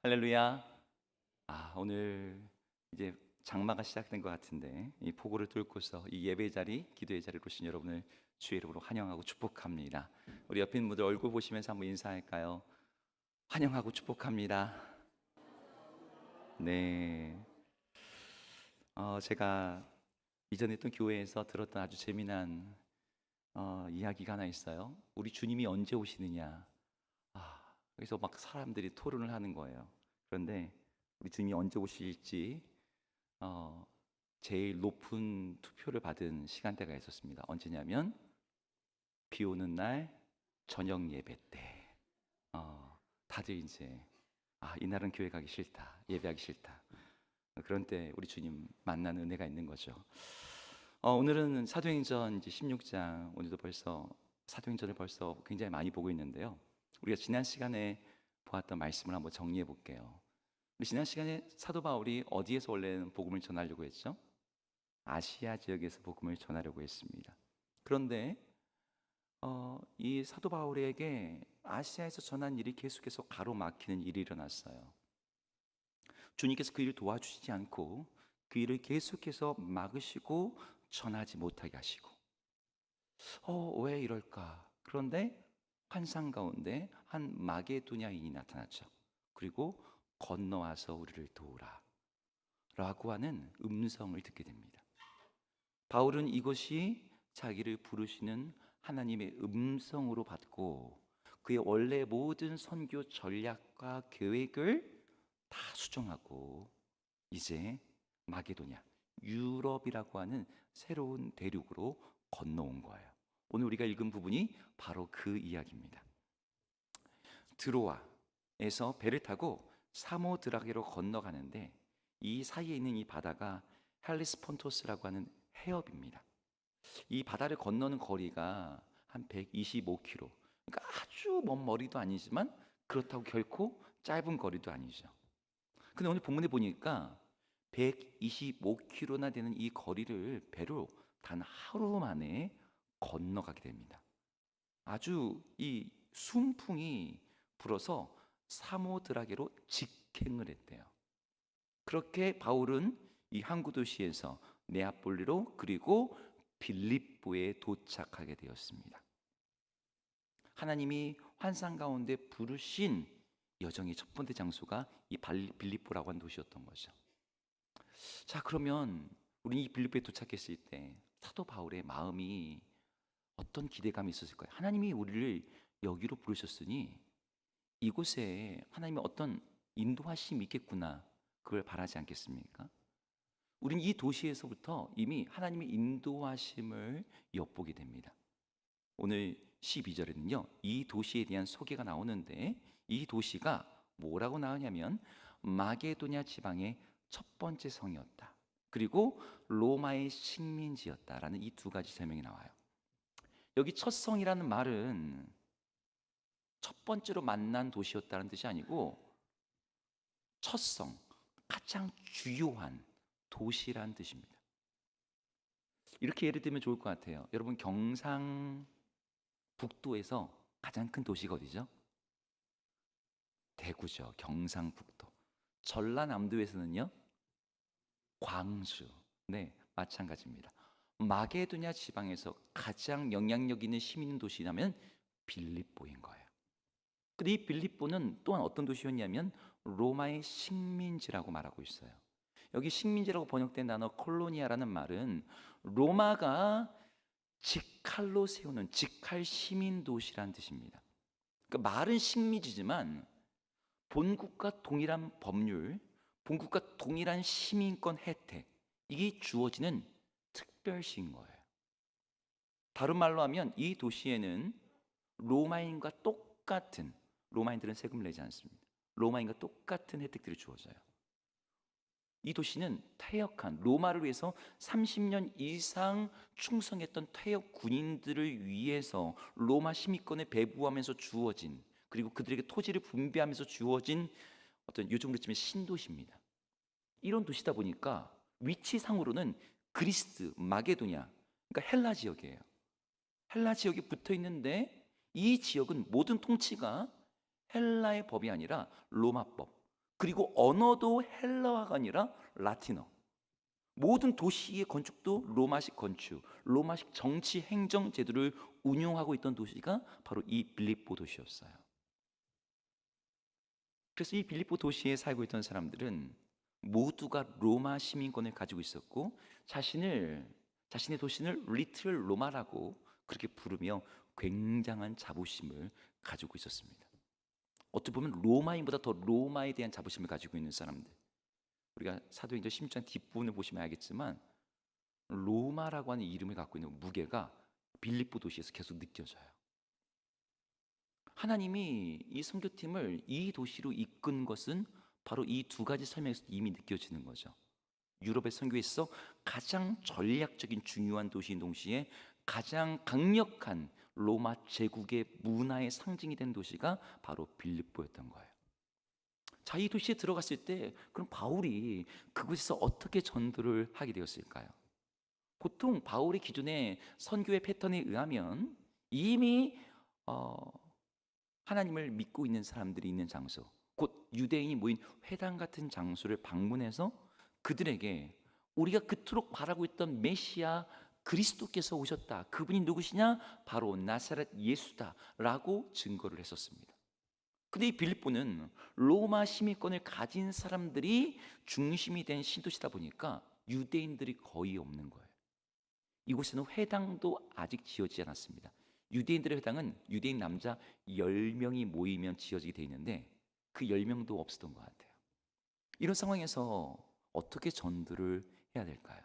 할렐루야. 오늘 이제 장마가 시작된 것 같은데 이 폭우를 뚫고서 이 예배 자리, 기도의 자리로 오신 여러분을 주의 이름으로 환영하고 축복합니다. 우리 옆에 있는 분들 얼굴 보시면서 한번 인사할까요? 환영하고 축복합니다. 네. 제가 이전에 있던 교회에서 들었던 아주 재미난 이야기가 하나 있어요. 우리 주님이 언제 오시느냐. 그래서 막 사람들이 토론을 하는 거예요. 그런데 우리 주님이 언제 오실지 어, 제일 높은 투표를 받은 시간대가 있었습니다. 언제냐면 비 오는 날 저녁 예배 때. 다들 이제 이날은 교회 가기 싫다, 예배하기 싫다. 그런 때 우리 주님 만나는 은혜가 있는 거죠. 오늘은 사도행전 이제 16장, 오늘도 벌써 사도행전을 벌써 굉장히 많이 보고 있는데요. 우리가 지난 시간에 보았던 말씀을 한번 정리해 볼게요. 우리 지난 시간에 사도 바울이 어디에서 원래는 복음을 전하려고 했죠? 아시아 지역에서 복음을 전하려고 했습니다. 그런데 이 사도 바울에게 아시아에서 전한 일이 계속해서 가로막히는 일이 일어났어요. 주님께서 그 일을 도와주시지 않고 그 일을 계속해서 막으시고 전하지 못하게 하시고, 왜 이럴까? 그런데 환상 가운데 한 마게도냐인이 나타났죠. 그리고 건너와서 우리를 도우라 라고 하는 음성을 듣게 됩니다. 바울은 이것이 자기를 부르시는 하나님의 음성으로 받고 그의 원래 모든 선교 전략과 계획을 다 수정하고 이제 마게도냐, 유럽이라고 하는 새로운 대륙으로 건너온 거예요. 오늘 우리가 읽은 부분이 바로 그 이야기입니다. 드로아에서 배를 타고 사모드라게로 건너가는데 이 사이에 있는 이 바다가 헬리스폰토스라고 하는 해협입니다. 이 바다를 건너는 거리가 한 125km. 그러니까 아주 먼 거리도 아니지만 그렇다고 결코 짧은 거리도 아니죠. 근데 오늘 본문에 보니까 125km나 되는 이 거리를 배로 단 하루 만에 건너가게 됩니다. 아주 이 순풍이 불어서 사모드라게로 직행을 했대요. 그렇게 바울은 이 항구 도시에서 네아폴리로 그리고 빌립보에 도착하게 되었습니다. 하나님이 환상 가운데 부르신 여정의 첫 번째 장소가 이 빌립보라고 하는 도시였던 거죠. 자, 그러면 우리 이 빌립보에 도착했을 때 사도 바울의 마음이 어떤 기대감이 있었을 거예요? 하나님이 우리를 여기로 부르셨으니 이곳에 하나님의 어떤 인도하심이 있겠구나, 그걸 바라지 않겠습니까? 우린 이 도시에서부터 이미 하나님의 인도하심을 엿보게 됩니다. 오늘 12절에는요 이 도시에 대한 소개가 나오는데 이 도시가 뭐라고 나오냐면 마게도냐 지방의 첫 번째 성이었다, 그리고 로마의 식민지였다라는 이 두 가지 설명이 나와요. 여기 첫 성이라는 말은 첫 번째로 만난 도시였다는 뜻이 아니고 첫 성, 가장 주요한 도시라는 뜻입니다. 이렇게 예를 들면 좋을 것 같아요. 여러분, 경상북도에서 가장 큰 도시가 어디죠? 대구죠. 경상북도. 전라남도에서는요 광주. 네, 마찬가지입니다. 마게도냐 지방에서 가장 영향력 있는 힘 있는 도시라면 빌립보인 거예요. 근데 이 빌립보는 또한 어떤 도시였냐면 로마의 식민지라고 말하고 있어요. 여기 식민지라고 번역된 단어 콜로니아라는 말은 로마가 직할로 세우는 직할 시민 도시라는 뜻입니다. 그러니까 말은 식민지지만 본국과 동일한 법률, 본국과 동일한 시민권 혜택, 이게 주어지는 특별시인 거예요. 다른 말로 하면 이 도시에는 로마인과 똑같은, 로마인들은 세금을 내지 않습니다. 로마인과 똑같은 혜택들이 주어져요. 이 도시는 퇴역한, 로마를 위해서 30년 이상 충성했던 퇴역 군인들을 위해서 로마 시민권에 배부하면서 주어진, 그리고 그들에게 토지를 분배하면서 주어진 어떤 요즘 그렇지만 신도시입니다. 이런 도시다 보니까 위치상으로는 그리스, 마게도냐, 그러니까 헬라 지역이에요. 헬라 지역이 붙어 있는데 이 지역은 모든 통치가 헬라의 법이 아니라 로마법, 그리고 언어도 헬라어가 아니라 라틴어. 모든 도시의 건축도 로마식 건축, 로마식 정치 행정 제도를 운용하고 있던 도시가 바로 이 빌립보 도시였어요. 그래서 이 빌립보 도시에 살고 있던 사람들은 모두가 로마 시민권을 가지고 있었고 자신의 도시를 리틀 로마라고 그렇게 부르며 굉장한 자부심을 가지고 있었습니다. 어떻게 보면 로마인보다 더 로마에 대한 자부심을 가지고 있는 사람들. 우리가 사도행전 16장 뒷부분을 보시면 알겠지만 로마라고 하는 이름을 갖고 있는 무게가 빌립보 도시에서 계속 느껴져요. 하나님이 이 선교팀을 이 도시로 이끈 것은 바로 이 두 가지 설명에서 이미 느껴지는 거죠. 유럽의 선교에 있어 가장 전략적인 중요한 도시인 동시에 가장 강력한 로마 제국의 문화의 상징이 된 도시가 바로 빌립보였던 거예요. 자, 이 도시에 들어갔을 때 그럼 바울이 그곳에서 어떻게 전도를 하게 되었을까요? 보통 바울의 기존의 선교의 패턴에 의하면 이미 어, 하나님을 믿고 있는 사람들이 있는 장소, 곧 유대인이 모인 회당 같은 장소를 방문해서 그들에게 우리가 그토록 바라고 있던 메시아 그리스도께서 오셨다. 그분이 누구시냐? 바로 나사렛 예수다라고 증거를 했었습니다. 근데 이 빌립보는 로마 시민권을 가진 사람들이 중심이 된 신도시다 보니까 유대인들이 거의 없는 거예요. 이곳에는 회당도 아직 지어지지 않았습니다. 유대인들의 회당은 유대인 남자 10명이 모이면 지어지게 돼 있는데 그 10명도 없었던 것 같아요. 이런 상황에서 어떻게 전도를 해야 될까요?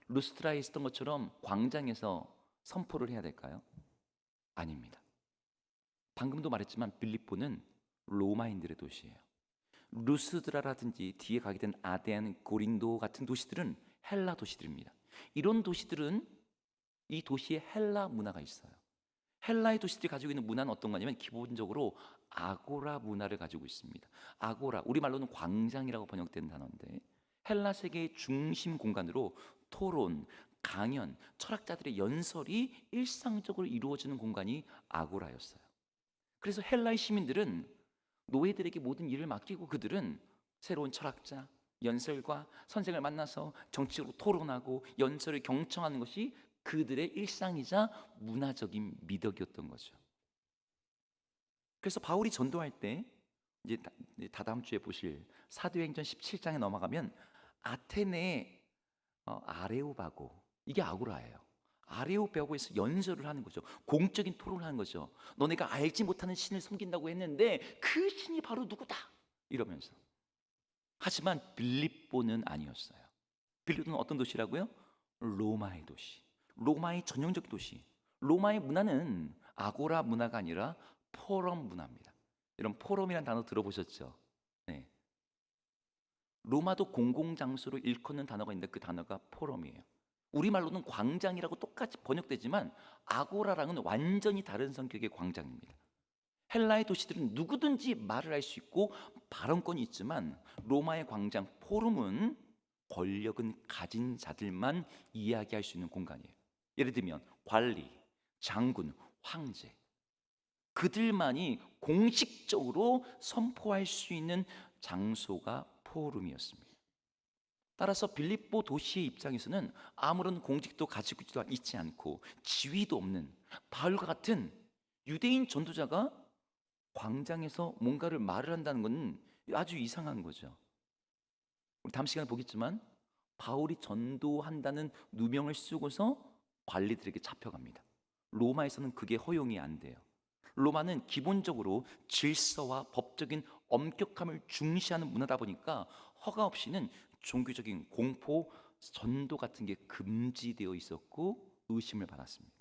루스트라에 있었던 것처럼 광장에서 선포를 해야 될까요? 아닙니다. 방금도 말했지만 빌립보는 로마인들의 도시예요. 루스드라라든지 뒤에 가게 된 아덴, 고린도 같은 도시들은 헬라 도시들입니다. 이런 도시들은 이 도시에 헬라 문화가 있어요. 헬라의 도시들이 가지고 있는 문화는 어떤 거냐면 기본적으로 아고라 문화를 가지고 있습니다. 아고라, 우리말로는 광장이라고 번역된 단어인데 헬라 세계의 중심 공간으로 토론, 강연, 철학자들의 연설이 일상적으로 이루어지는 공간이 아고라였어요. 그래서 헬라의 시민들은 노예들에게 모든 일을 맡기고 그들은 새로운 철학자, 연설가, 선생을 만나서 정치적으로 토론하고 연설을 경청하는 것이 그들의 일상이자 문화적인 미덕이었던 거죠. 그래서 바울이 전도할 때 이제 다다음 주에 보실 사도행전 17장에 넘어가면 아테네의 아레오바고, 이게 아고라예요. 아레오베고에서 연설을 하는 거죠. 공적인 토론을 하는 거죠. 너네가 알지 못하는 신을 섬긴다고 했는데 그 신이 바로 누구다 이러면서. 하지만 빌립보는 아니었어요. 빌립보는 어떤 도시라고요? 로마의 도시, 로마의 전형적 도시. 로마의 문화는 아고라 문화가 아니라 포럼 문화입니다. 이런 포럼이라는 단어 들어보셨죠? 네. 로마도 공공장소로 일컫는 단어가 있는데 그 단어가 포럼이에요. 우리말로는 광장이라고 똑같이 번역되지만 아고라랑은 완전히 다른 성격의 광장입니다. 헬라의 도시들은 누구든지 말을 할 수 있고 발언권이 있지만 로마의 광장 포럼은 권력은 가진 자들만 이야기할 수 있는 공간이에요. 예를 들면 관리, 장군, 황제, 그들만이 공식적으로 선포할 수 있는 장소가 포럼이었습니다. 따라서 빌립보 도시의 입장에서는 아무런 공직도 가지고 있지 않고 지위도 없는 바울과 같은 유대인 전도자가 광장에서 뭔가를 말을 한다는 건 아주 이상한 거죠. 우리 다음 시간에 보겠지만 바울이 전도한다는 누명을 쓰고서 관리들에게 잡혀갑니다. 로마에서는 그게 허용이 안 돼요. 로마는 기본적으로 질서와 법적인 엄격함을 중시하는 문화다 보니까 허가 없이는 종교적인 공포, 전도 같은 게 금지되어 있었고 의심을 받았습니다.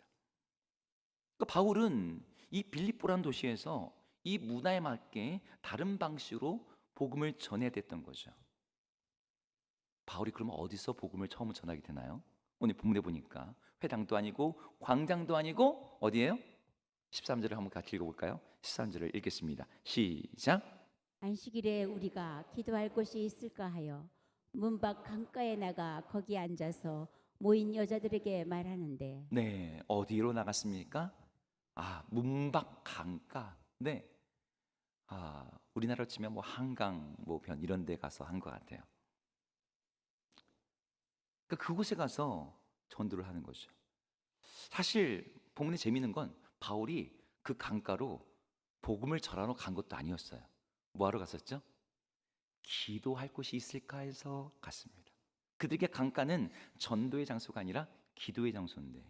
그러니까 바울은 이 빌립보라는 도시에서 이 문화에 맞게 다른 방식으로 복음을 전해야 됐던 거죠. 바울이 그러면 어디서 복음을 처음 전하게 되나요? 오늘 본문에 보니까 회당도 아니고 광장도 아니고 어디예요? 13절을 한번 같이 읽어볼까요? 13절을 읽겠습니다. 시작. 안식일에 우리가 기도할 곳이 있을까 하여 문 밖 강가에 나가 거기 앉아서 모인 여자들에게 말하는데 네, 어디로 나갔습니까? 문밖 강가. 네, 우리나라로 치면 뭐 한강 뭐 변 이런 데 가서 한 것 같아요. 그러니까 그곳에 가서 전도를 하는 거죠. 사실 본문에 재미있는 건 바울이 그 강가로 복음을 전하러 간 것도 아니었어요. 뭐 하러 갔었죠? 기도할 곳이 있을까 해서 갔습니다. 그들에게 강가는 전도의 장소가 아니라 기도의 장소인데,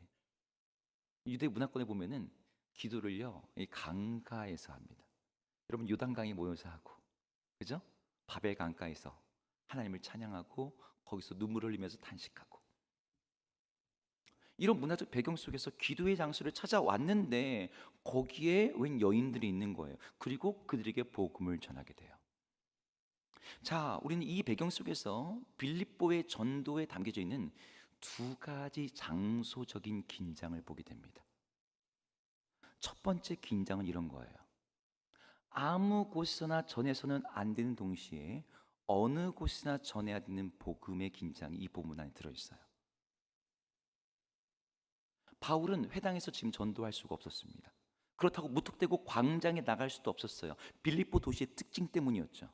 유대 문화권에 보면은 기도를요 이 강가에서 합니다. 여러분 요단강에 모여서 하고, 그죠? 바벨 강가에서 하나님을 찬양하고 거기서 눈물을 흘리면서 탄식하고, 이런 문화적 배경 속에서 기도의 장소를 찾아왔는데 거기에 웬 여인들이 있는 거예요. 그리고 그들에게 복음을 전하게 돼요. 자, 우리는 이 배경 속에서 빌립보의 전도에 담겨져 있는 두 가지 장소적인 긴장을 보게 됩니다. 첫 번째 긴장은 이런 거예요. 아무 곳에서나 전해서는 안 되는 동시에 어느 곳이나 전해야 되는 복음의 긴장이 이 본문 안에 들어있어요. 바울은 회당에서 지금 전도할 수가 없었습니다. 그렇다고 무턱대고 광장에 나갈 수도 없었어요. 빌립보 도시의 특징 때문이었죠.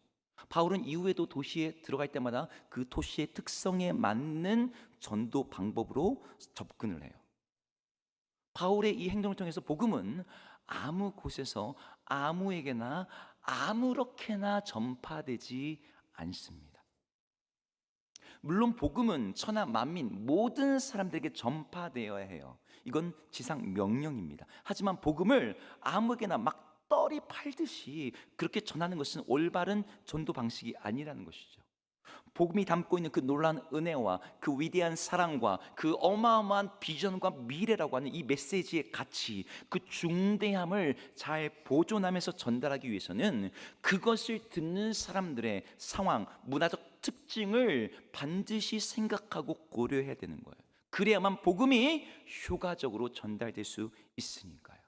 바울은 이후에도 도시에 들어갈 때마다 그 도시의 특성에 맞는 전도 방법으로 접근을 해요. 바울의 이 행동을 통해서 복음은 아무 곳에서 아무에게나 아무렇게나 전파되지 않습니다. 물론 복음은 천하 만민 모든 사람들에게 전파되어야 해요. 이건 지상 명령입니다. 하지만 복음을 아무에게나 막 떨이 팔듯이 그렇게 전하는 것은 올바른 전도 방식이 아니라는 것이죠. 복음이 담고 있는 그 놀라운 은혜와 그 위대한 사랑과 그 어마어마한 비전과 미래라고 하는 이 메시지의 가치, 그 중대함을 잘 보존하면서 전달하기 위해서는 그것을 듣는 사람들의 상황, 문화적 특징을 반드시 생각하고 고려해야 되는 거예요. 그래야만 복음이 효과적으로 전달될 수 있으니까요.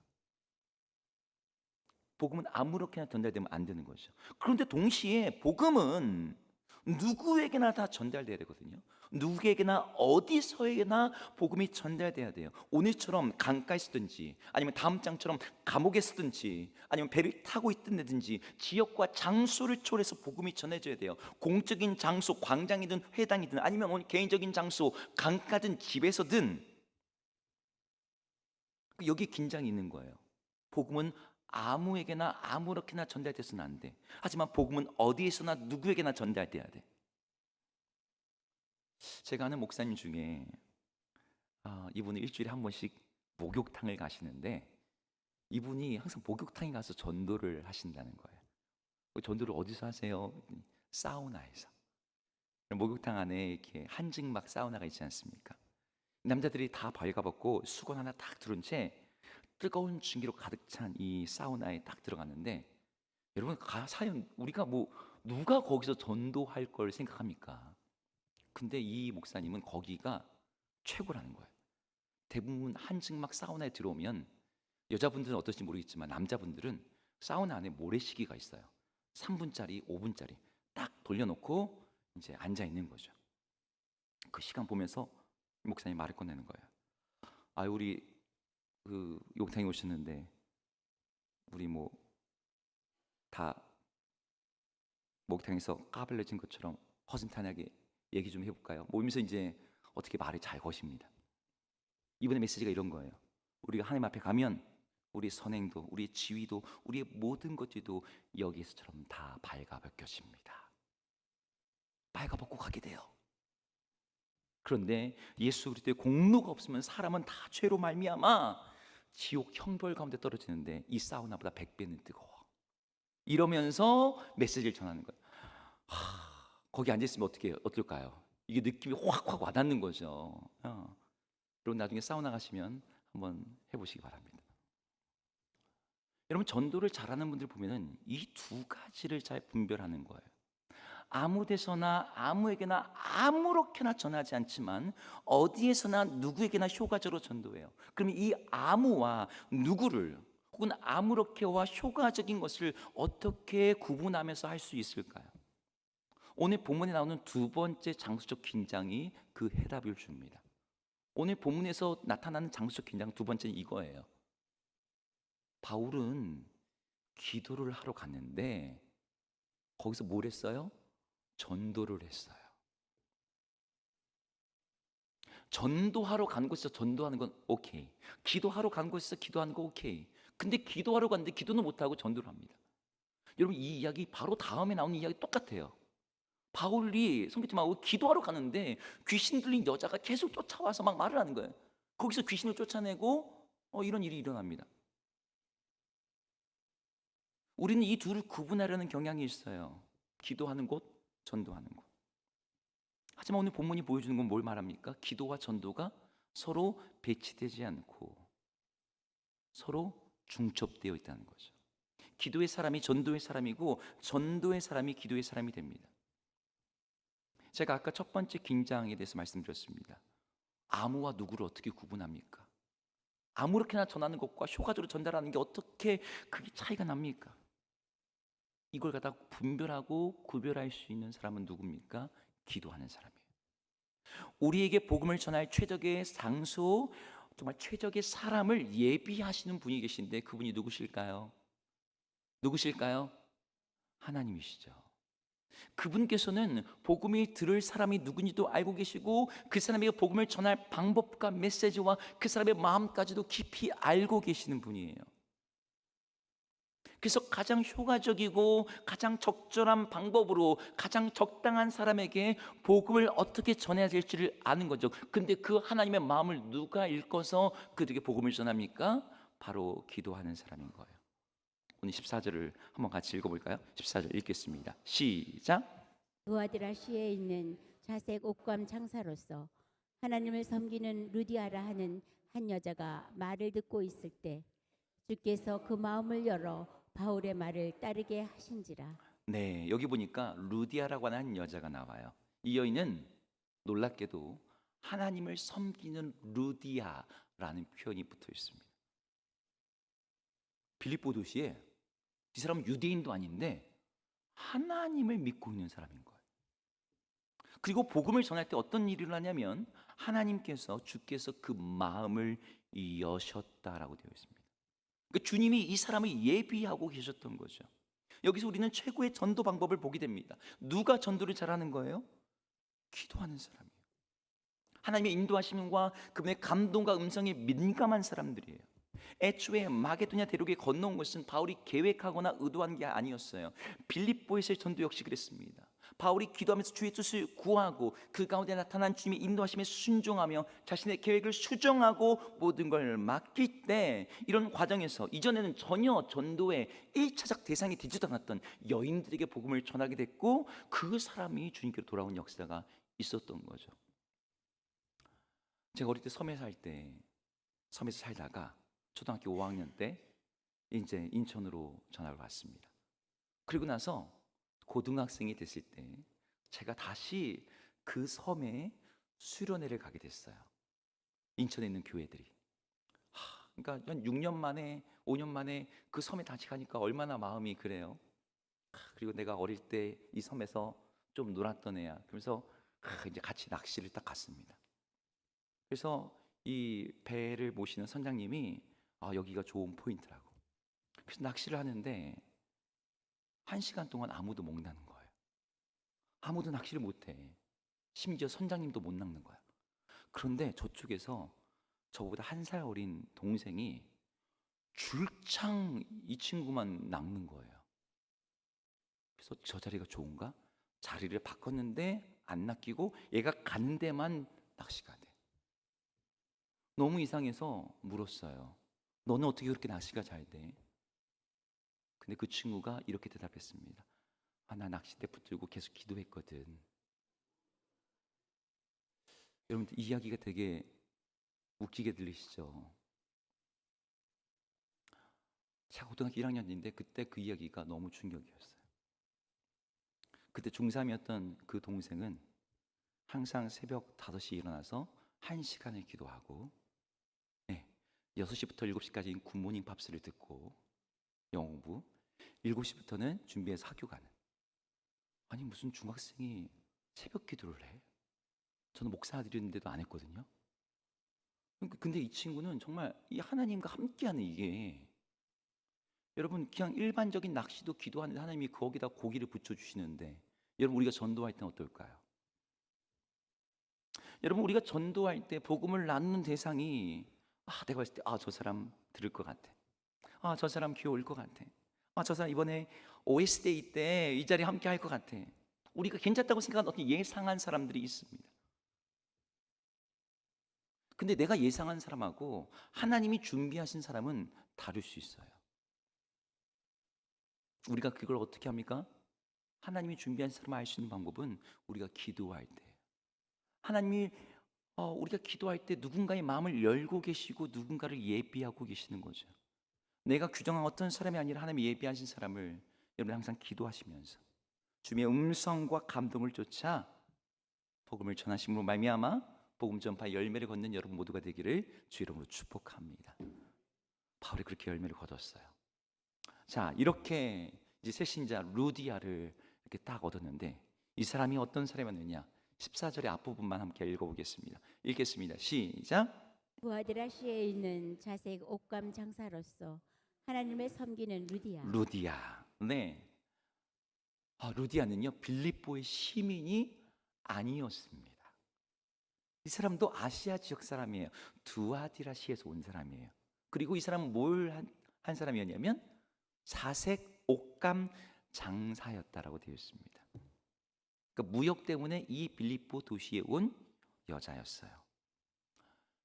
복음은 아무렇게나 전달되면 안 되는 거죠. 그런데 동시에 복음은 누구에게나 다 전달돼야 되거든요. 누구에게나 어디서에나 복음이 전달돼야 돼요. 오늘처럼 강가에 쓰든지, 아니면 다음 장처럼 감옥에 쓰든지, 아니면 배를 타고 있든지 지역과 장소를 초월해서 복음이 전해져야 돼요. 공적인 장소, 광장이든 회당이든, 아니면 오늘 개인적인 장소, 강가든 집에서든, 여기 긴장이 있는 거예요. 복음은 아무에게나 아무렇게나 전달돼서는 안 돼. 하지만 복음은 어디에서나 누구에게나 전달돼야 돼. 제가 아는 목사님 중에 이분은 일주일에 한 번씩 목욕탕을 가시는데, 이분이 항상 목욕탕에 가서 전도를 하신다는 거예요. 전도를 어디서 하세요? 사우나에서. 목욕탕 안에 이렇게 한증막 사우나가 있지 않습니까? 남자들이 다 발가벗고 수건 하나 딱 두른 채 뜨거운 증기로 가득 찬 이 사우나에 딱 들어갔는데, 여러분 사연 우리가 뭐 누가 거기서 전도할 걸 생각합니까? 근데 이 목사님은 거기가 최고라는 거예요. 대부분 한증막 사우나에 들어오면, 여자분들은 어떨지 모르겠지만 남자분들은 사우나 안에 모래시계가 있어요. 3분짜리, 5분짜리 딱 돌려놓고 이제 앉아 있는 거죠. 그 시간 보면서 목사님 말을 꺼내는 거예요. 우리 그 욕탕에 오셨는데 우리 뭐 다 목욕탕에서 까발려진 것처럼 허심탄회하게 얘기 좀 해볼까요? 모이면서 이제 어떻게 말을 잘 거십니다. 이번에 메시지가 이런 거예요. 우리가 하나님 앞에 가면 우리 선행도, 우리 지위도, 우리의 모든 것들도 여기서처럼 다 발가벗겨집니다. 발가벗고 가게 돼요. 그런데 예수 그리스도의 공로가 없으면 사람은 다 죄로 말미암아 지옥 형벌 가운데 떨어지는데 이 사우나보다 100배는 뜨거워. 이러면서 메시지를 전하는 거예요. 거기 앉아있으면 어떨까요? 이게 느낌이 확확 와닿는 거죠. 여러분 나중에 사우나 가시면 한번 해보시기 바랍니다. 여러분 전도를 잘하는 분들 보면은 이 두 가지를 잘 분별하는 거예요. 아무 데서나 아무에게나 아무렇게나 전하지 않지만 어디에서나 누구에게나 효과적으로 전도해요. 그러면 이 아무와 누구를, 혹은 아무렇게와 효과적인 것을 어떻게 구분하면서 할 수 있을까요? 오늘 본문에 나오는 두 번째 장소적 긴장이 그 해답을 줍니다. 오늘 본문에서 나타나는 장소적 긴장 두 번째는 이거예요. 바울은 기도를 하러 갔는데 거기서 뭘 했어요? 전도를 했어요. 전도하러 간 곳에서 전도하는 건 오케이. 기도하러 간 곳에서 기도하는 거 오케이. 근데 기도하러 갔는데 기도는 못하고 전도를 합니다. 여러분, 이 이야기 바로 다음에 나오는 이야기 똑같아요. 바울이 성경팀하고 기도하러 가는데 귀신 들린 여자가 계속 쫓아와서 막 말을 하는 거예요. 거기서 귀신을 쫓아내고 이런 일이 일어납니다. 우리는 이 둘을 구분하려는 경향이 있어요. 기도하는 곳, 전도하는 곳. 하지만 오늘 본문이 보여주는 건 뭘 말합니까? 기도와 전도가 서로 배치되지 않고 서로 중첩되어 있다는 거죠. 기도의 사람이 전도의 사람이고 전도의 사람이 기도의 사람이 됩니다. 제가 아까 첫 번째 긴장에 대해서 말씀드렸습니다. 아무와 누구를 어떻게 구분합니까? 아무렇게나 전하는 것과 효과적으로 전달하는 게 어떻게 그게 차이가 납니까? 이걸 갖다 분별하고 구별할 수 있는 사람은 누굽니까? 기도하는 사람이에요. 우리에게 복음을 전할 최적의 장소, 정말 최적의 사람을 예비하시는 분이 계신데 그분이 누구실까요? 누구실까요? 하나님이시죠. 그분께서는 복음이 들을 사람이 누군지도 알고 계시고 그 사람에게 복음을 전할 방법과 메시지와 그 사람의 마음까지도 깊이 알고 계시는 분이에요. 그래서 가장 효과적이고 가장 적절한 방법으로 가장 적당한 사람에게 복음을 어떻게 전해야 될지를 아는 거죠. 근데 그 하나님의 마음을 누가 읽어서 그들에게 복음을 전합니까? 바로 기도하는 사람인 거예요. 오늘 14절을 한번 같이 읽어볼까요? 14절 읽겠습니다. 시작. 두아디라시에 있는 자색 옷감 장사로서 하나님을 섬기는 루디아라 하는 한 여자가 말을 듣고 있을 때 주께서 그 마음을 열어 바울의 말을 따르게 하신지라. 네, 여기 보니까 루디아라고 하는 여자가 나와요. 이 여인은 놀랍게도 하나님을 섬기는 루디아라는 표현이 붙어 있습니다. 빌립보 도시에 이 사람은 유대인도 아닌데 하나님을 믿고 있는 사람인 거예요. 그리고 복음을 전할 때 어떤 일이 일어나냐면 하나님께서 주께서 그 마음을 여셨다라고 되어 있습니다. 그러니까 주님이 이 사람을 예비하고 계셨던 거죠. 여기서 우리는 최고의 전도 방법을 보게 됩니다. 누가 전도를 잘하는 거예요? 기도하는 사람이에요. 하나님의 인도하심과 그분의 감동과 음성에 민감한 사람들이에요. 애초에 마게도냐 대륙에 건너온 것은 바울이 계획하거나 의도한 게 아니었어요. 빌립보에서의 전도 역시 그랬습니다. 바울이 기도하면서 주의 뜻을 구하고 그 가운데 나타난 주님의 인도하심에 순종하며 자신의 계획을 수정하고 모든 걸 맡길 때 이런 과정에서 이전에는 전혀 전도의 1차적 대상이 되지도 않았던 여인들에게 복음을 전하게 됐고 그 사람이 주님께로 돌아온 역사가 있었던 거죠. 제가 어릴 때 섬에서 살다가 초등학교 5학년 때 이제 인천으로 전학을 왔습니다. 그리고 나서 고등학생이 됐을 때 제가 다시 그 섬에 수련회를 가게 됐어요. 인천에 있는 교회들이. 그러니까 한 6년 만에 5년 만에 그 섬에 다시 가니까 얼마나 마음이 그래요. 그리고 내가 어릴 때 이 섬에서 좀 놀았던 애야. 그래서 이제 같이 낚시를 딱 갔습니다. 그래서 이 배를 모시는 선장님이 여기가 좋은 포인트라고. 그래서 낚시를 하는데 1시간 동안 아무도 못 나는 거예요. 아무도 낚시를 못해. 심지어 선장님도 못 낚는 거야. 그런데 저쪽에서 저보다 1살 어린 동생이 줄창 이 친구만 낚는 거예요. 그래서 저 자리가 좋은가? 자리를 바꿨는데 안 낚이고 얘가 간 데만 낚시가 돼. 너무 이상해서 물었어요. 너는 어떻게 그렇게 낚시가 잘 돼? 근데 그 친구가 이렇게 대답했습니다. 나 낚싯대 붙들고 계속 기도했거든. 여러분, 이 이야기가 되게 웃기게 들리시죠? 제가 고등학교 1학년인데 그때 그 이야기가 너무 충격이었어요. 그때 중3이었던 그 동생은 항상 새벽 5시에 일어나서 1시간을 기도하고 6시부터 7시까지 굿모닝 팝스를 듣고 영어 공부, 7시부터는 준비해서 학교 가는. 아니 무슨 중학생이 새벽 기도를 해? 저는 목사 아들이었는데도 안 했거든요. 근데 이 친구는 정말 이 하나님과 함께하는 이게 여러분 그냥 일반적인 낚시도 기도하는데 하나님이 거기다 고기를 붙여주시는데 여러분 우리가 전도할 때는 어떨까요? 여러분 우리가 전도할 때 복음을 나누는 대상이 내가 봤을 때 저 사람 들을 것 같아. 저 사람 교회 올 것 같아. 저 사람 이번에 OS데이 때 이 자리에 함께 할 것 같아. 우리가 괜찮다고 생각하는 어떤 예상한 사람들이 있습니다. 근데 내가 예상한 사람하고 하나님이 준비하신 사람은 다를 수 있어요. 우리가 그걸 어떻게 합니까? 하나님이 준비한 사람을 알 수 있는 방법은 우리가 기도할 때, 하나님이 우리가 기도할 때 누군가의 마음을 열고 계시고 누군가를 예비하고 계시는 거죠. 내가 규정한 어떤 사람이 아니라 하나님이 예비하신 사람을 여러분 항상 기도하시면서 주님의 음성과 감동을 쫓아 복음을 전하심으로 말미암아 복음 전파의 열매를 걷는 여러분 모두가 되기를 주 이름으로 축복합니다. 바울이 그렇게 열매를 거뒀어요. 자, 이렇게 이제 새신자 루디아를 이렇게 딱 얻었는데 이 사람이 어떤 사람이었느냐? 14절의 앞부분만 함께 읽어보겠습니다. 읽겠습니다. 시작. 부하드라시에 있는 자색 옷감 장사로서 하나님을 섬기는 루디아. 루디아. 네. 루디아는요 빌립보의 시민이 아니었습니다. 이 사람도 아시아 지역 사람이에요. 두아디라시에서 온 사람이에요. 그리고 이 사람은 뭘 한 사람이었냐면 자색 옷감 장사였다라고 되어 있습니다. 그러니까 무역 때문에 이 빌립보 도시에 온 여자였어요.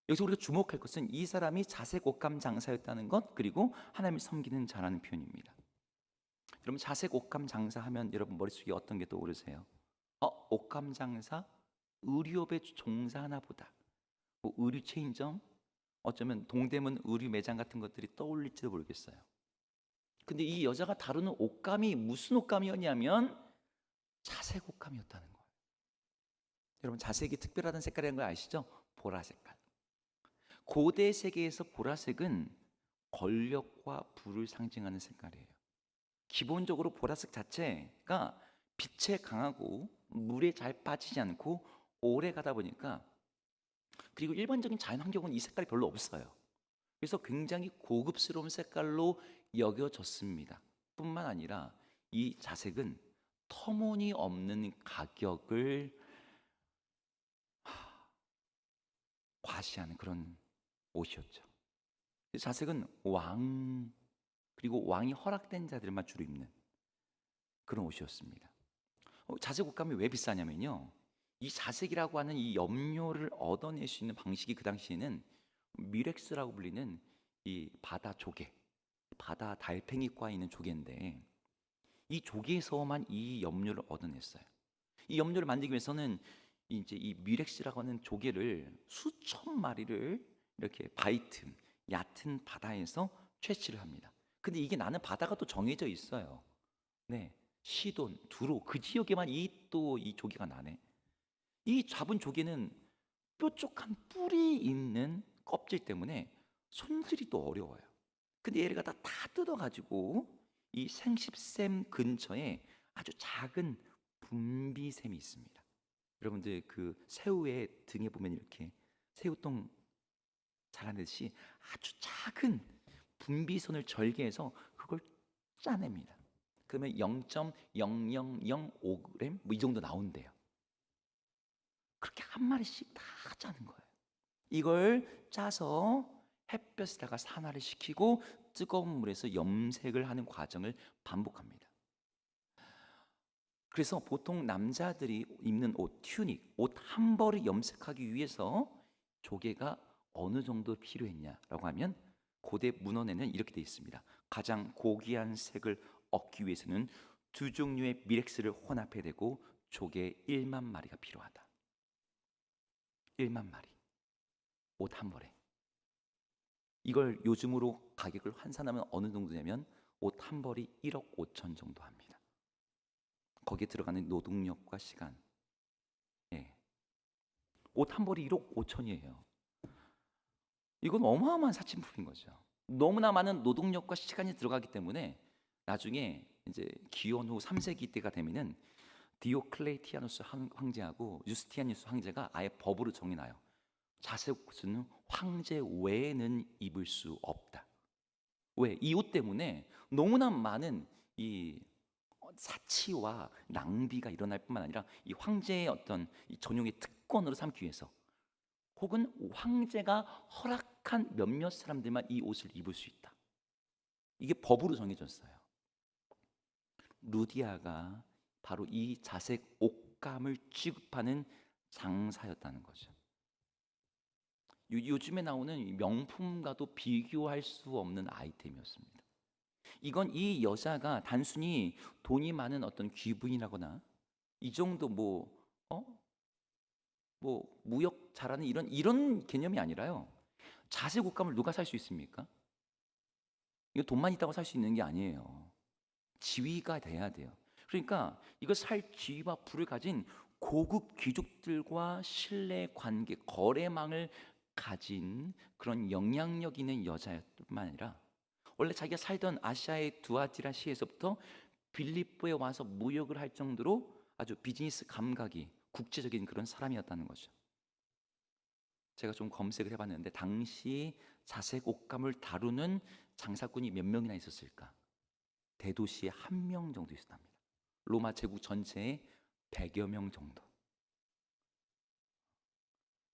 여기서 우리가 주목할 것은 이 사람이 자색 옷감 장사였다는 것, 그리고 하나님을 섬기는 자라는 표현입니다. 여러분 자색 옷감 장사하면 여러분 머릿속에 어떤 게 떠오르세요? 옷감 장사? 의류업에 종사하나 보다. 뭐 의류 체인점? 어쩌면 동대문 의류 매장 같은 것들이 떠올릴지도 모르겠어요. 근데 이 여자가 다루는 옷감이 무슨 옷감이었냐면 자색 옷감이었다는 거예요. 여러분 자색이 특별하다는 색깔이라는 걸 아시죠? 보라 색깔. 고대 세계에서 보라색은 권력과 부를 상징하는 색깔이에요. 기본적으로 보라색 자체가 빛에 강하고 물에 잘 빠지지 않고 오래 가다 보니까, 그리고 일반적인 자연 환경은 이 색깔이 별로 없어요. 그래서 굉장히 고급스러운 색깔로 여겨졌습니다. 뿐만 아니라 이 자색은 터무니없는 가격을 과시하는 그런 옷이었죠. 자색은 왕, 그리고 왕이 허락된 자들만 주로 입는 그런 옷이었습니다. 자색 옷감이 왜 비싸냐면요, 이 자색이라고 하는 이 염료를 얻어낼 수 있는 방식이 그 당시에는 미렉스라고 불리는 이 바다 조개, 바다 달팽이과에 있는 조개인데 이 조개에서만 이 염료를 얻어냈어요. 이 염료를 만들기 위해서는 이제 이 미렉스라고 하는 조개를 수천 마리를 이렇게 얕은 바다에서 채취를 합니다. 근데 이게 나는 바다가 또 정해져 있어요. 네, 시돈, 두로 그 지역에만 이 조개가 나네. 이 잡은 조개는 뾰족한 뿔이 있는 껍질 때문에 손질이 또 어려워요. 근데 얘를 갖다 다 뜯어가지고 이 생십샘 근처에 아주 작은 분비샘이 있습니다. 여러분들 그 새우의 등에 보면 이렇게 새우똥 자라듯이 아주 작은 분비선을 절개해서 그걸 짜냅니다. 그러면 0.0005g 뭐 이 정도 나온대요. 그렇게 한 마리씩 다 짜는 거예요. 이걸 짜서 햇볕에다가 산화를 시키고 뜨거운 물에서 염색을 하는 과정을 반복합니다. 그래서 보통 남자들이 입는 옷, 튜닉, 옷 한 벌을 염색하기 위해서 조개가 어느 정도 필요했냐라고 하면 고대 문헌에는 이렇게 되어 있습니다. 가장 고귀한 색을 얻기 위해서는 두 종류의 미렉스를 혼합해야 되고 조개 1만 마리가 필요하다. 1만 마리. 옷 한 벌에. 이걸 요즘으로 가격을 환산하면 어느 정도냐면 옷 한 벌이 1억 5천 정도 합니다. 거기에 들어가는 노동력과 시간. 예. 옷 한 벌이 1억 5천이에요. 이건 어마어마한 사치품인 거죠. 너무나 많은 노동력과 시간이 들어가기 때문에 나중에 이제 기원 후 3세기 때가 되면은 디오클레티아누스 황제하고 유스티아누스 황제가 아예 법으로 정해놔요. 자색 옷은 황제 외에는 입을 수 없다. 왜? 이 옷 때문에 너무나 많은 이 사치와 낭비가 일어날 뿐만 아니라 이 황제의 어떤 이 전용의 특권으로 삼기 위해서, 혹은 황제가 허락한 몇몇 사람들만 이 옷을 입을 수 있다. 이게 법으로 정해졌어요. 루디아가 바로 이 자색 옷감을 취급하는 장사였다는 거죠. 요즘에 나오는 명품과도 비교할 수 없는 아이템이었습니다. 이건 이 여자가 단순히 돈이 많은 어떤 귀부인이라거나 이 정도 뭐 무역 잘하는 이런 개념이 아니라요. 자색 옷감을 누가 살 수 있습니까? 이거 돈만 있다고 살 수 있는 게 아니에요. 지위가 돼야 돼요. 그러니까 이거 살 지위와 부를 가진 고급 귀족들과 신뢰 관계, 거래망을 가진 그런 영향력 있는 여자뿐만 아니라, 원래 자기가 살던 아시아의 두아티라시에서부터 빌립보에 와서 무역을 할 정도로 아주 비즈니스 감각이 국제적인 그런 사람이었다는 거죠. 제가 좀 검색을 해봤는데 당시 자색 옷감을 다루는 장사꾼이 몇 명이나 있었을까? 대도시에 1명 정도 있었답니다. 로마 제국 전체에 100여 명 정도.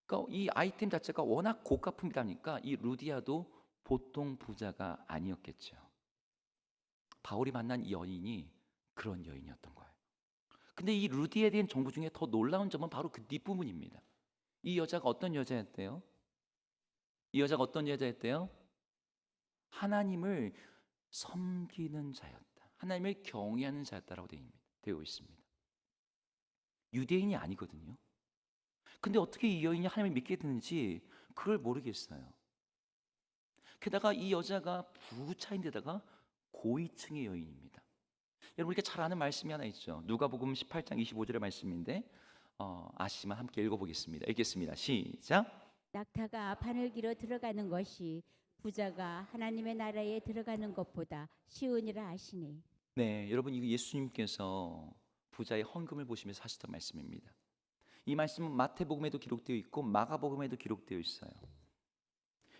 그러니까 이 아이템 자체가 워낙 고가품이다 보니까 이 루디아도 보통 부자가 아니었겠죠. 바울이 만난 이 여인이 그런 여인이었던 거예요. 근데 이 루디아에 대한 정보 중에 더 놀라운 점은 바로 그 뒷부분입니다. 이 여자가 어떤 여자였대요? 이 여자가 어떤 여자였대요? 하나님을 섬기는 자였다. 하나님을 경외하는 자였다라고 되어 있습니다. 유대인이 아니거든요. 근데 어떻게 이 여인이 하나님을 믿게 되는지 그걸 모르겠어요. 게다가 이 여자가 부차인데다가 고위층의 여인입니다. 여러분 이렇게 잘 아는 말씀이 하나 있죠. 누가복음 18장 25절의 말씀인데 아시면 함께 읽어보겠습니다. 읽겠습니다. 시작. 낙타가 바늘기로 들어가는 것이 부자가 하나님의 나라에 들어가는 것보다 쉬우니라 하시니. 네, 여러분 이거 예수님께서 부자의 헌금을 보시면서 하시던 말씀입니다. 이 말씀은 마태복음에도 기록되어 있고 마가복음에도 기록되어 있어요.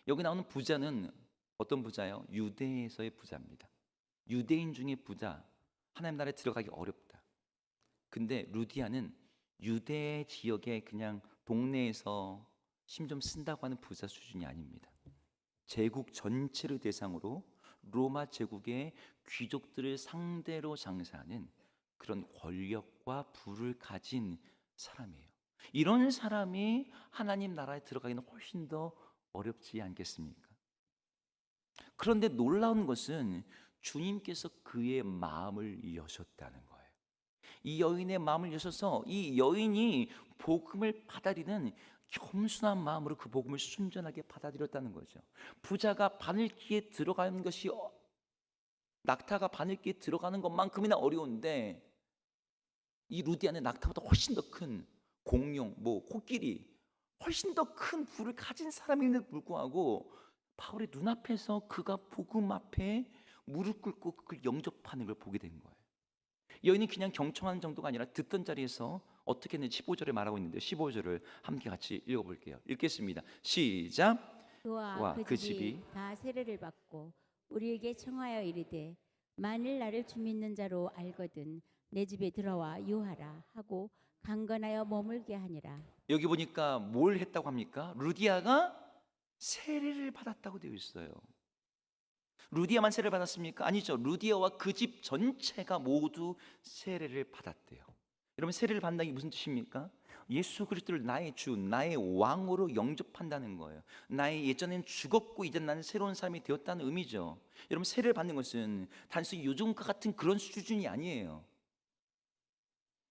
여기 나오는 부자는 어떤 부자예요? 유대에서의 부자입니다. 유대인 중에 부자, 하나님 나라에 들어가기 어렵다. 근데 루디아는 유대 지역에 그냥 동네에서 힘 좀 쓴다고 하는 부자 수준이 아닙니다. 제국 전체를 대상으로 로마 제국의 귀족들을 상대로 장사하는 그런 권력과 부를 가진 사람이에요. 이런 사람이 하나님 나라에 들어가기는 훨씬 더 어렵지 않겠습니까? 그런데 놀라운 것은 주님께서 그의 마음을 여셨다는 거예요. 이 여인의 마음을 여셔서 이 여인이 복음을 받아들이는 겸손한 마음으로 그 복음을 순전하게 받아들였다는 거죠. 부자가 바늘기에 들어가는 것이 낙타가 바늘기에 들어가는 것만큼이나 어려운데 이 루디아는 낙타보다 훨씬 더 큰 공룡, 코끼리, 훨씬 더 큰 부를 가진 사람임에도 불구하고 바울의 눈앞에서 그가 복음 앞에 무릎 꿇고 그걸 영접하는 걸 보게 된 거예요. 여인이 그냥 경청하는 정도가 아니라 듣던 자리에서 어떻게 했는지 15절에 말하고 있는데 15절을 함께 같이 읽어볼게요. 읽겠습니다. 시작. 그와 그 집이 다 세례를 받고 우리에게 청하여 이르되 만일 나를 주 믿는 자로 알거든 내 집에 들어와 유하라 하고 강건하여 머물게 하니라. 여기 보니까 뭘 했다고 합니까? 루디아가 세례를 받았다고 되어 있어요. 루디아만 세례를 받았습니까? 아니죠. 루디아와 그 집 전체가 모두 세례를 받았대요. 여러분 세례를 받는다는 게 무슨 뜻입니까? 예수 그리스도를 나의 주, 나의 왕으로 영접한다는 거예요. 나의 예전엔 죽었고 이제 나는 새로운 삶이 되었다는 의미죠. 여러분 세례를 받는 것은 단순히 요즘과 같은 그런 수준이 아니에요.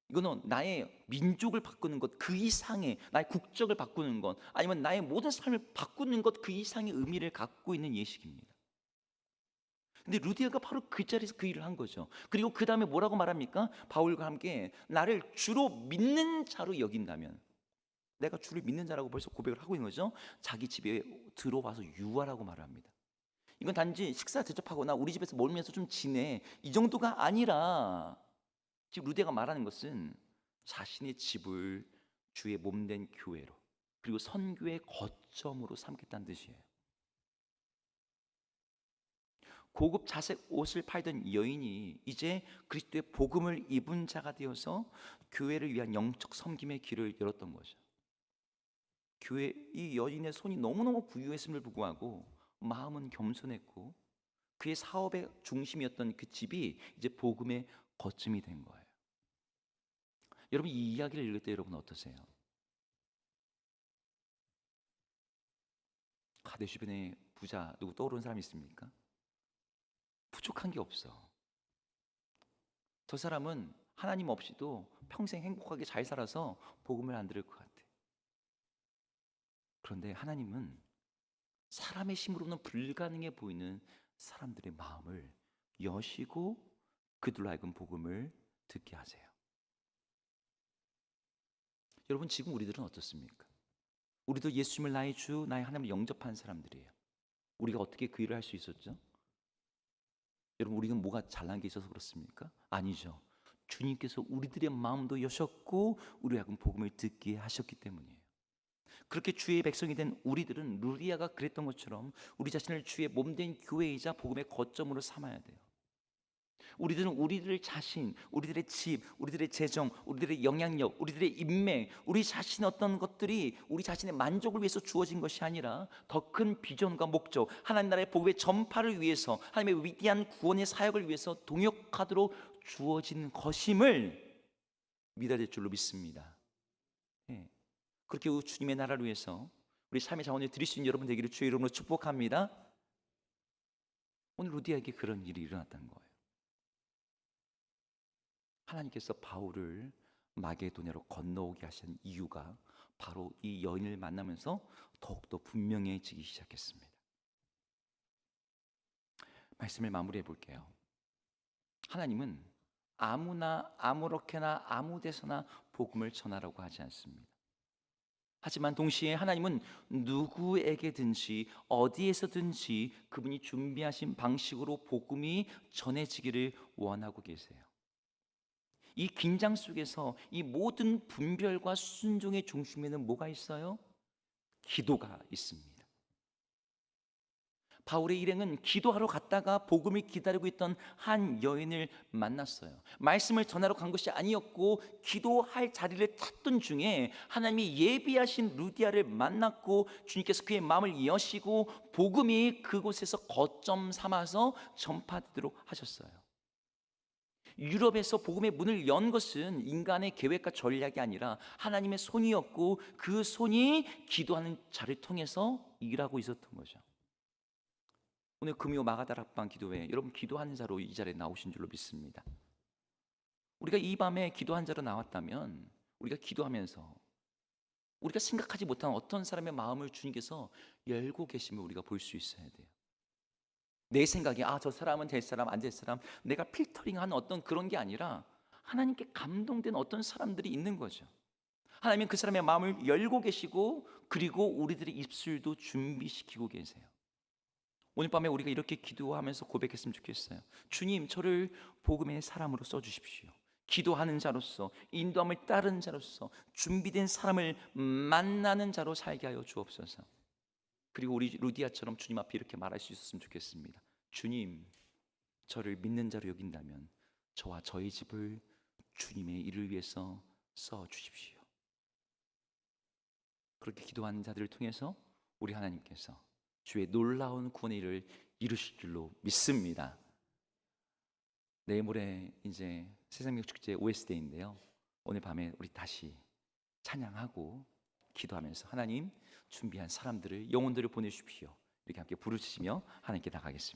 이거는 나의 민족을 바꾸는 것 그 이상의, 나의 국적을 바꾸는 것, 아니면 나의 모든 삶을 바꾸는 것 그 이상의 의미를 갖고 있는 예식입니다. 근데 루디아가 바로 그 자리에서 그 일을 한 거죠. 그리고 그 다음에 뭐라고 말합니까? 바울과 함께 나를 주로 믿는 자로 여긴다면, 내가 주를 믿는 자라고 벌써 고백을 하고 있는 거죠. 자기 집에 들어와서 유하라고 말을 합니다. 이건 단지 식사 대접하거나 우리 집에서 멀면서 좀 지내 이 정도가 아니라, 지금 루디아가 말하는 것은 자신의 집을 주의 몸된 교회로, 그리고 선교의 거점으로 삼겠다는 뜻이에요. 고급 자색 옷을 팔던 여인이 이제 그리스도의 복음을 입은 자가 되어서 교회를 위한 영적 섬김의 길을 열었던 거죠. 교회 이 여인의 손이 너무너무 부유했음을 불구하고 마음은 겸손했고 그의 사업의 중심이었던 그 집이 이제 복음의 거점이 된 거예요. 여러분 이 이야기를 읽을 때 여러분 어떠세요? 내 주변에 부자 누구 떠오르는 사람이 있습니까? 부족한 게 없어. 저 사람은 하나님 없이도 평생 행복하게 잘 살아서 복음을 안 들을 것 같아. 그런데 하나님은 사람의 힘으로는 불가능해 보이는 사람들의 마음을 여시고 그들로 하여금 복음을 듣게 하세요. 여러분 지금 우리들은 어떻습니까? 우리도 예수님을 나의 주, 나의 하나님을 영접한 사람들이에요. 우리가 어떻게 그 일을 할 수 있었죠? 여러분 우리는 뭐가 잘난 게 있어서 그렇습니까? 아니죠. 주님께서 우리들의 마음도 여셨고 우리와 하여금 복음을 듣게 하셨기 때문이에요. 그렇게 주의 백성이 된 우리들은 루디아가 그랬던 것처럼 우리 자신을 주의 몸된 교회이자 복음의 거점으로 삼아야 돼요. 우리들은 우리들 자신, 우리들의 집, 우리들의 재정, 우리들의 영향력, 우리들의 인맥, 우리 자신의 어떤 것들이 우리 자신의 만족을 위해서 주어진 것이 아니라 더 큰 비전과 목적, 하나님 나라의 복음의 전파를 위해서, 하나님의 위대한 구원의 사역을 위해서 동역하도록 주어진 것임을 믿어야 될 줄로 믿습니다. 네. 그렇게 주님의 나라를 위해서 우리 삶의 자원을 드릴 수 있는 여러분 되기를 주의 이름으로 축복합니다. 오늘 루디아에게 그런 일이 일어났다는 거예요. 하나님께서 바울을 마게도냐로 건너오게 하신 이유가 바로 이 여인을 만나면서 더욱더 분명해지기 시작했습니다. 말씀을 마무리해 볼게요. 하나님은 아무나 아무렇게나 아무 데서나 복음을 전하라고 하지 않습니다. 하지만 동시에 하나님은 누구에게든지 어디에서든지 그분이 준비하신 방식으로 복음이 전해지기를 원하고 계세요. 이 긴장 속에서 이 모든 분별과 순종의 중심에는 뭐가 있어요? 기도가 있습니다. 바울의 일행은 기도하러 갔다가 복음을 기다리고 있던 한 여인을 만났어요. 말씀을 전하러 간 것이 아니었고 기도할 자리를 찾던 중에 하나님이 예비하신 루디아를 만났고 주님께서 그의 마음을 여시고 복음이 그곳에서 거점 삼아서 전파되도록 하셨어요. 유럽에서 복음의 문을 연 것은 인간의 계획과 전략이 아니라 하나님의 손이었고 그 손이 기도하는 자를 통해서 일하고 있었던 거죠. 오늘 금요 마가다락방 기도회 여러분 기도하는 자로 이 자리에 나오신 줄로 믿습니다. 우리가 이 밤에 기도한 자로 나왔다면 우리가 기도하면서 우리가 생각하지 못한 어떤 사람의 마음을 주님께서 열고 계심을 우리가 볼 수 있어야 돼요. 내 생각이 저 사람은 될 사람 안 될 사람 내가 필터링하는 어떤 그런 게 아니라 하나님께 감동된 어떤 사람들이 있는 거죠. 하나님은 그 사람의 마음을 열고 계시고 그리고 우리들의 입술도 준비시키고 계세요. 오늘 밤에 우리가 이렇게 기도하면서 고백했으면 좋겠어요. 주님 저를 복음의 사람으로 써주십시오. 기도하는 자로서 인도함을 따르는 자로서 준비된 사람을 만나는 자로 살게 하여 주옵소서. 그리고 우리 루디아처럼 주님 앞에 이렇게 말할 수 있었으면 좋겠습니다. 주님 저를 믿는 자로 여긴다면 저와 저희 집을 주님의 일을 위해서 써주십시오. 그렇게 기도하는 자들을 통해서 우리 하나님께서 주의 놀라운 구원의 일을 이루실 줄로 믿습니다. 내일 모레 이제 새생명 축제 OSD인데요. 오늘 밤에 우리 다시 찬양하고 기도하면서 하나님 준비한 사람들을 영혼들을 보내주십시오. 이렇게 함께 부르시며 하나님께 나가겠습니다.